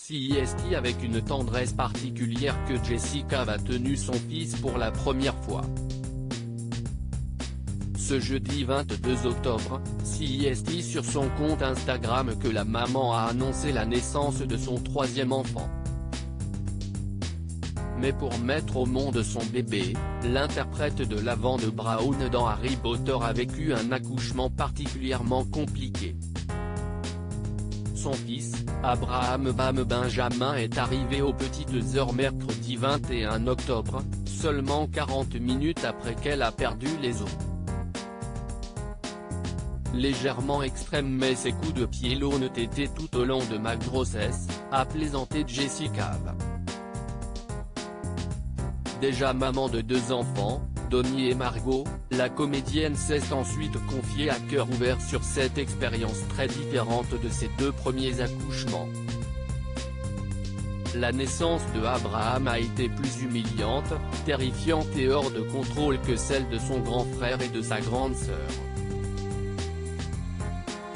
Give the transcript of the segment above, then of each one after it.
CIST avec une tendresse particulière que Jessica a tenu son fils pour la première fois. Ce jeudi 22 octobre, CIST sur son compte Instagram que la maman a annoncé la naissance de son troisième enfant. Mais pour mettre au monde son bébé, l'interprète de Lavande Brown dans Harry Potter a vécu un accouchement particulièrement compliqué. Son fils, Abraham Bam Benjamin est arrivé aux petites heures mercredi 21 octobre, seulement 40 minutes après qu'elle a perdu les os. Légèrement extrême mais ses coups de pied l'ont été tout au long de ma grossesse, a plaisanté Jessica. Déjà maman de 2 enfants, Donnie et Margot, la comédienne s'est ensuite confiée à cœur ouvert sur cette expérience très différente de ses 2 premiers accouchements. La naissance de Abraham a été plus humiliante, terrifiante et hors de contrôle que celle de son grand frère et de sa grande sœur.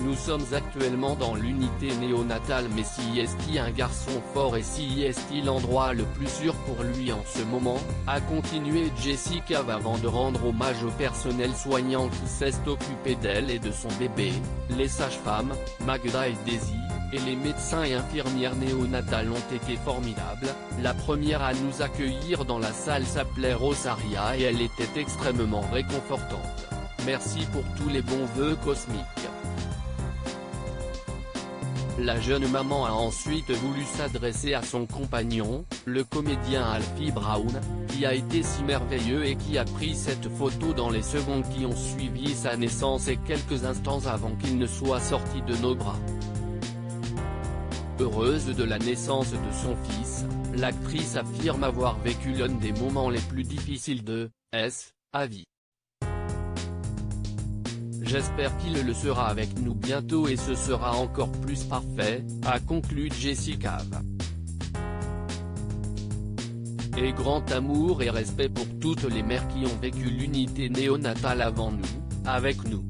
Nous sommes actuellement dans l'unité néonatale mais CIST un garçon fort et CIST l'endroit le plus sûr pour lui en ce moment, a continué Jessica avant de rendre hommage au personnel soignant qui s'est occupé d'elle et de son bébé, les sages-femmes, Magda et Daisy, et les médecins et infirmières néonatales ont été formidables. La première à nous accueillir dans la salle s'appelait Rosaria et elle était extrêmement réconfortante. Merci pour tous les bons vœux cosmiques. La jeune maman a ensuite voulu s'adresser à son compagnon, le comédien Alfie Brown, qui a été si merveilleux et qui a pris cette photo dans les secondes qui ont suivi sa naissance et quelques instants avant qu'il ne soit sorti de nos bras. Heureuse de la naissance de son fils, l'actrice affirme avoir vécu l'un des moments les plus difficiles de sa vie. J'espère qu'il le sera avec nous bientôt et ce sera encore plus parfait, a conclu Jessica. Et grand amour et respect pour toutes les mères qui ont vécu l'unité néonatale avant nous, avec nous.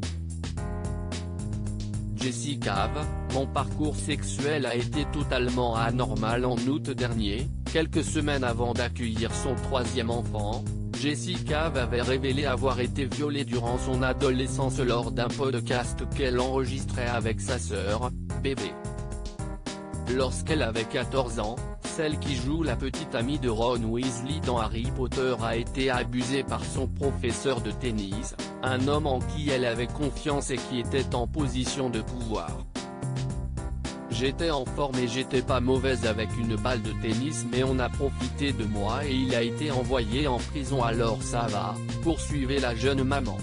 Jessica, mon parcours sexuel a été totalement anormal en août dernier, quelques semaines avant d'accueillir son troisième enfant. Jessica avait révélé avoir été violée durant son adolescence lors d'un podcast qu'elle enregistrait avec sa sœur, Bébé. Lorsqu'elle avait 14 ans, celle qui joue la petite amie de Ron Weasley dans Harry Potter a été abusée par son professeur de tennis, un homme en qui elle avait confiance et qui était en position de pouvoir. J'étais en forme et j'étais pas mauvaise avec une balle de tennis mais on a profité de moi et il a été envoyé en prison alors ça va, poursuivait la jeune maman.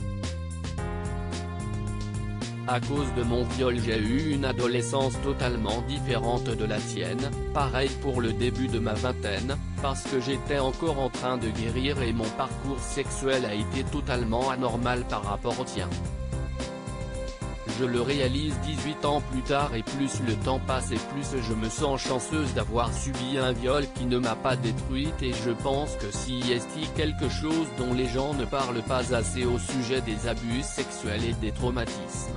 À cause de mon viol j'ai eu une adolescence totalement différente de la tienne, pareil pour le début de ma vingtaine, parce que j'étais encore en train de guérir et mon parcours sexuel a été totalement anormal par rapport au tien. Je le réalise 18 ans plus tard et plus le temps passe et plus je me sens chanceuse d'avoir subi un viol qui ne m'a pas détruite et je pense que CIST quelque chose dont les gens ne parlent pas assez au sujet des abus sexuels et des traumatismes.